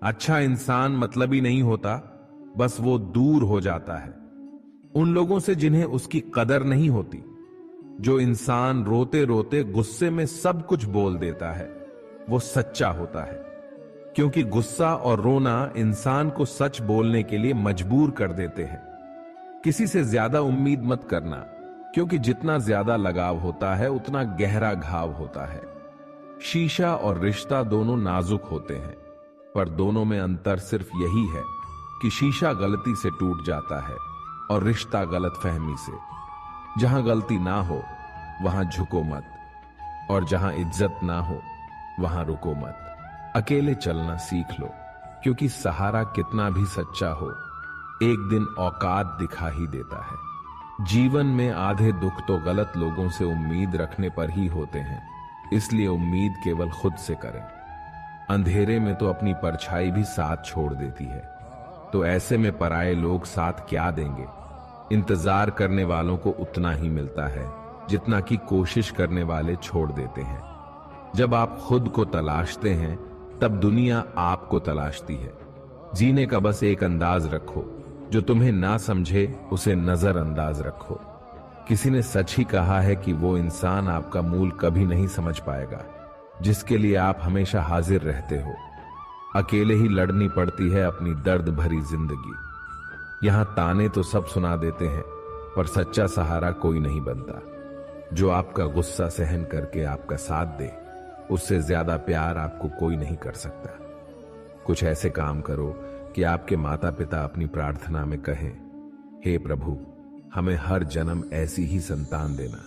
अच्छा इंसान मतलबी नहीं होता, बस वो दूर हो जाता है उन लोगों से जिन्हें उसकी कदर नहीं होती। जो इंसान रोते रोते गुस्से में सब कुछ बोल देता है वो सच्चा होता है, क्योंकि गुस्सा और रोना इंसान को सच बोलने के लिए मजबूर कर देते हैं। किसी से ज्यादा उम्मीद मत करना, क्योंकि जितना ज्यादा लगाव होता है उतना गहरा घाव होता है। शीशा और रिश्ता दोनों नाजुक होते हैं, पर दोनों में अंतर सिर्फ यही है कि शीशा गलती से टूट जाता है और रिश्ता गलतफहमी से। जहां गलती ना हो वहां झुको मत, और जहां इज्जत ना हो वहां रुको मत। अकेले चलना सीख लो, क्योंकि सहारा कितना भी सच्चा हो एक दिन औकात दिखा ही देता है। जीवन में आधे दुख तो गलत लोगों से उम्मीद रखने पर ही होते हैं, इसलिए उम्मीद केवल खुद से करें। अंधेरे में तो अपनी परछाई भी साथ छोड़ देती है, तो ऐसे में पराये लोग साथ क्या देंगे। इंतजार करने वालों को उतना ही मिलता है जितना कि कोशिश करने वाले छोड़ देते हैं। जब आप खुद को तलाशते हैं तब दुनिया आपको तलाशती है। जीने का बस एक अंदाज रखो, जो तुम्हें ना समझे उसे नजरअंदाज रखो। किसी ने सच ही कहा है कि वो इंसान आपका मूल कभी नहीं समझ पाएगा जिसके लिए आप हमेशा हाजिर रहते हो। अकेले ही लड़नी पड़ती है अपनी दर्द भरी जिंदगी। यहां ताने तो सब सुना देते हैं, पर सच्चा सहारा कोई नहीं बनता। जो आपका गुस्सा सहन करके आपका साथ दे, उससे ज्यादा प्यार आपको कोई नहीं कर सकता। कुछ ऐसे काम करो कि आपके माता पिता अपनी प्रार्थना में कहें, हे प्रभु, हमें हर जन्म ऐसी ही संतान देना।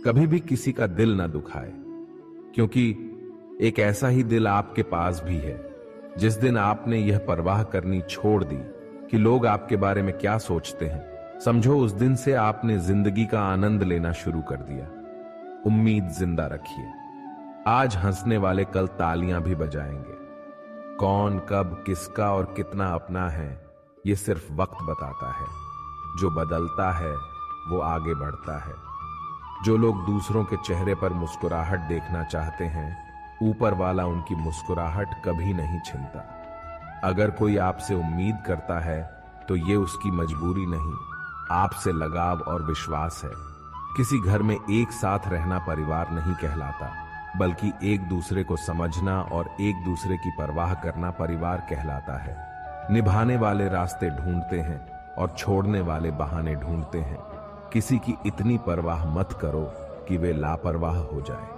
कभी भी किसी का दिल ना दुखाए, क्योंकि एक ऐसा ही दिल आपके पास भी है। जिस दिन आपने यह परवाह करनी छोड़ दी कि लोग आपके बारे में क्या सोचते हैं, समझो उस दिन से आपने जिंदगी का आनंद लेना शुरू कर दिया। उम्मीद जिंदा रखिए। आज हंसने वाले कल तालियां भी बजाएंगे। कौन कब किसका और कितना अपना है, ये सिर्फ वक्त बताता है। जो बदलता है वो आगे बढ़ता है। जो लोग दूसरों के चेहरे पर मुस्कुराहट देखना चाहते हैं, ऊपर वाला उनकी मुस्कुराहट कभी नहीं छीनता। अगर कोई आपसे उम्मीद करता है तो ये उसकी मजबूरी नहीं, आपसे लगाव और विश्वास है। किसी घर में एक साथ रहना परिवार नहीं कहलाता, बल्कि एक दूसरे को समझना और एक दूसरे की परवाह करना परिवार कहलाता है। निभाने वाले रास्ते ढूंढते हैं और छोड़ने वाले बहाने ढूंढते हैं। किसी की इतनी परवाह मत करो कि वे लापरवाह हो जाए।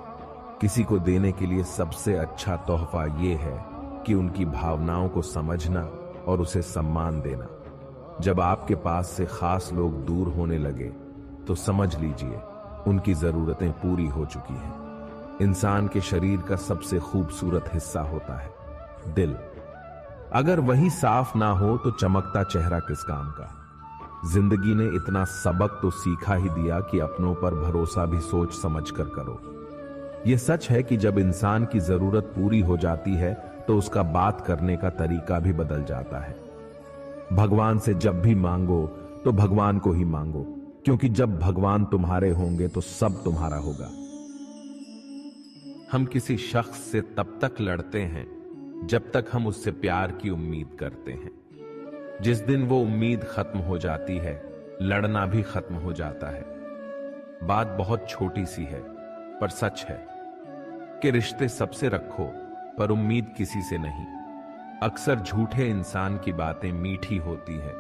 किसी को देने के लिए सबसे अच्छा तोहफा यह है कि उनकी भावनाओं को समझना और उसे सम्मान देना। जब आपके पास से खास लोग दूर होने लगे तो समझ लीजिए उनकी जरूरतें पूरी हो चुकी हैं। इंसान के शरीर का सबसे खूबसूरत हिस्सा होता है दिल। अगर वही साफ ना हो तो चमकता चेहरा किस काम का। जिंदगी ने इतना सबक तो सीखा ही दिया कि अपनों पर भरोसा भी सोच समझ कर करो। यह सच है कि जब इंसान की जरूरत पूरी हो जाती है तो उसका बात करने का तरीका भी बदल जाता है। भगवान से जब भी मांगो तो भगवान को ही मांगो, क्योंकि जब भगवान तुम्हारे होंगे तो सब तुम्हारा होगा। हम किसी शख्स से तब तक लड़ते हैं जब तक हम उससे प्यार की उम्मीद करते हैं। जिस दिन वो उम्मीद खत्म हो जाती है, लड़ना भी खत्म हो जाता है। बात बहुत छोटी सी है पर सच है कि रिश्ते सबसे रखो पर उम्मीद किसी से नहीं। अक्सर झूठे इंसान की बातें मीठी होती है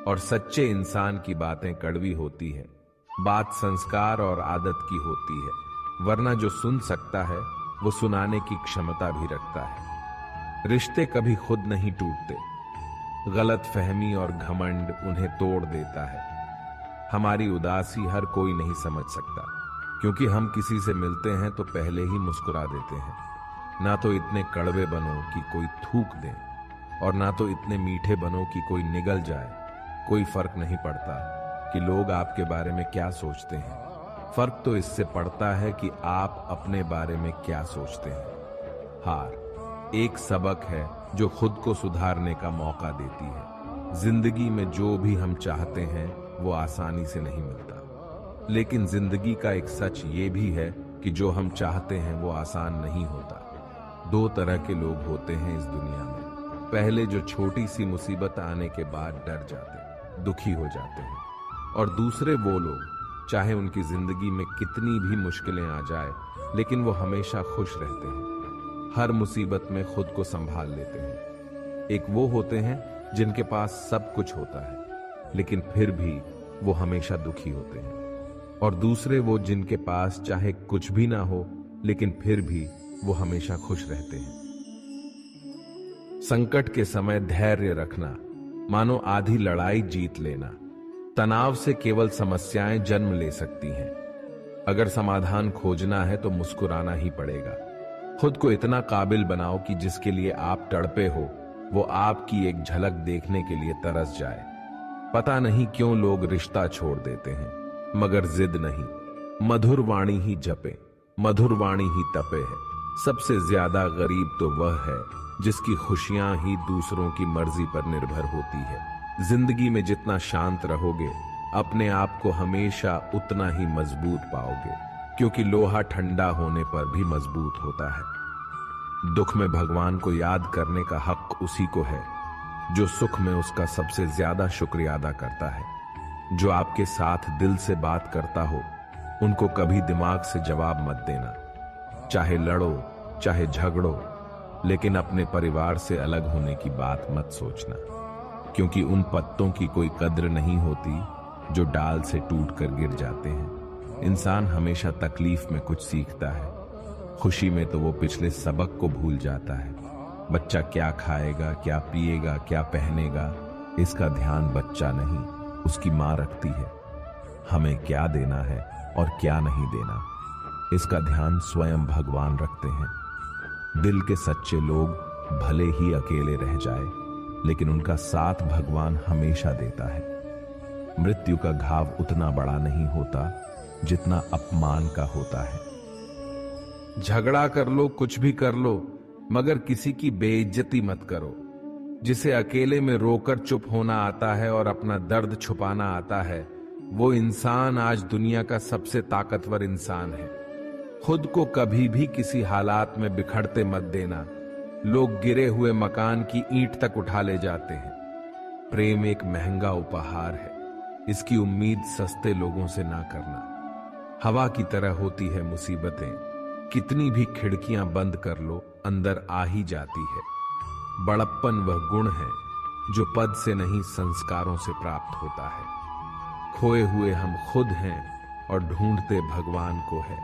और सच्चे इंसान की बातें कड़वी होती है। बात संस्कार और आदत की होती है, वरना जो सुन सकता है वो सुनाने की क्षमता भी रखता है। रिश्ते कभी खुद नहीं टूटते, गलत फहमी और घमंड उन्हें तोड़ देता है। हमारी उदासी हर कोई नहीं समझ सकता, क्योंकि हम किसी से मिलते हैं तो पहले ही मुस्कुरा देते हैं। ना तो इतने कड़वे बनो कि कोई थूक दे, और ना तो इतने मीठे बनो कि कोई निगल जाए। कोई फर्क नहीं पड़ता कि लोग आपके बारे में क्या सोचते हैं, फर्क तो इससे पड़ता है कि आप अपने बारे में क्या सोचते हैं। हार एक सबक है जो खुद को सुधारने का मौका देती है। जिंदगी में जो भी हम चाहते हैं वो आसानी से नहीं मिलता, लेकिन जिंदगी का एक सच ये भी है कि जो हम चाहते हैं वो आसान नहीं होता। दो तरह के लोग होते हैं इस दुनिया में। पहले जो छोटी सी मुसीबत आने के बाद डर जाते, दुखी हो जाते हैं, और दूसरे वो लोग चाहे उनकी जिंदगी में कितनी भी मुश्किलें आ जाए लेकिन वो हमेशा खुश रहते हैं, हर मुसीबत में खुद को संभाल लेते हैं। एक वो होते हैं जिनके पास सब कुछ होता है लेकिन फिर भी वो हमेशा दुखी होते हैं, और दूसरे वो जिनके पास चाहे कुछ भी ना हो लेकिन फिर भी वो हमेशा खुश रहते हैं। संकट के समय धैर्य रखना मानो आधी लड़ाई जीत लेना। तनाव से केवल समस्याएं जन्म ले सकती हैं। अगर समाधान खोजना है तो मुस्कुराना ही पड़ेगा। खुद को इतना काबिल बनाओ कि जिसके लिए आप तड़पे हो वो आपकी एक झलक देखने के लिए तरस जाए। पता नहीं क्यों लोग रिश्ता छोड़ देते हैं, मगर जिद नहीं। मधुर वाणी ही जपे, मधुर वाणी ही तपे है। सबसे ज्यादा गरीब तो वह है जिसकी खुशियां ही दूसरों की मर्जी पर निर्भर होती है। जिंदगी में जितना शांत रहोगे अपने आप को हमेशा उतना ही मजबूत पाओगे, क्योंकि लोहा ठंडा होने पर भी मजबूत होता है। दुख में भगवान को याद करने का हक उसी को है जो सुख में उसका सबसे ज्यादा शुक्रिया अदा करता है। जो आपके साथ दिल से बात करता हो उनको कभी दिमाग से जवाब मत देना। चाहे लड़ो चाहे झगड़ो, लेकिन अपने परिवार से अलग होने की बात मत सोचना, क्योंकि उन पत्तों की कोई कद्र नहीं होती जो डाल से टूटकर गिर जाते हैं। इंसान हमेशा तकलीफ में कुछ सीखता है, खुशी में तो वो पिछले सबक को भूल जाता है। बच्चा क्या खाएगा, क्या पिएगा, क्या पहनेगा, इसका ध्यान बच्चा नहीं उसकी माँ रखती है। हमें क्या देना है और क्या नहीं देना, इसका ध्यान स्वयं भगवान रखते हैं। दिल के सच्चे लोग भले ही अकेले रह जाए लेकिन उनका साथ भगवान हमेशा देता है। मृत्यु का घाव उतना बड़ा नहीं होता जितना अपमान का होता है। झगड़ा कर लो, कुछ भी कर लो, मगर किसी की बेइज्जती मत करो। जिसे अकेले में रोकर चुप होना आता है और अपना दर्द छुपाना आता है, वो इंसान आज दुनिया का सबसे ताकतवर इंसान है। खुद को कभी भी किसी हालात में बिखरते मत देना। लोग गिरे हुए मकान की ईंट तक उठा ले जाते हैं। प्रेम एक महंगा उपहार है, इसकी उम्मीद सस्ते लोगों से ना करना। हवा की तरह होती है मुसीबतें, कितनी भी खिड़कियां बंद कर लो अंदर आ ही जाती है। बड़प्पन वह गुण है जो पद से नहीं संस्कारों से प्राप्त होता है। खोए हुए हम खुद हैं और ढूंढते भगवान को है।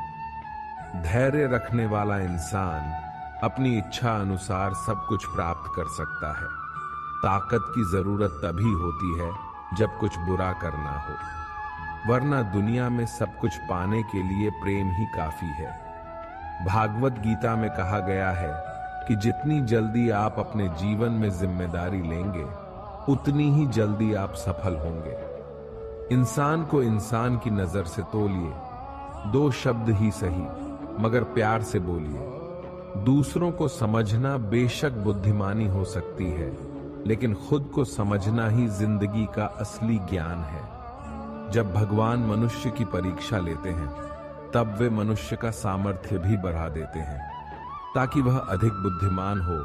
धैर्य रखने वाला इंसान अपनी इच्छा अनुसार सब कुछ प्राप्त कर सकता है। ताकत की जरूरत तभी होती है जब कुछ बुरा करना हो, वरना दुनिया में सब कुछ पाने के लिए प्रेम ही काफी है। भागवत गीता में कहा गया है कि जितनी जल्दी आप अपने जीवन में जिम्मेदारी लेंगे उतनी ही जल्दी आप सफल होंगे। इंसान को इंसान की नजर से तोलिए, दो शब्द ही सही मगर प्यार से बोलिए। दूसरों को समझना बेशक बुद्धिमानी हो सकती है, लेकिन खुद को समझना ही जिंदगी का असली ज्ञान है। जब भगवान मनुष्य की परीक्षा लेते हैं तब वे मनुष्य का सामर्थ्य भी बढ़ा देते हैं ताकि वह अधिक बुद्धिमान हो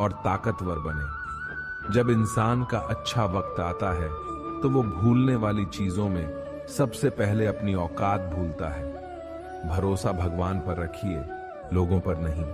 और ताकतवर बने। जब इंसान का अच्छा वक्त आता है तो वो भूलने वाली चीजों में सबसे पहले अपनी औकात भूलता है। भरोसा भगवान पर रखिए, लोगों पर नहीं।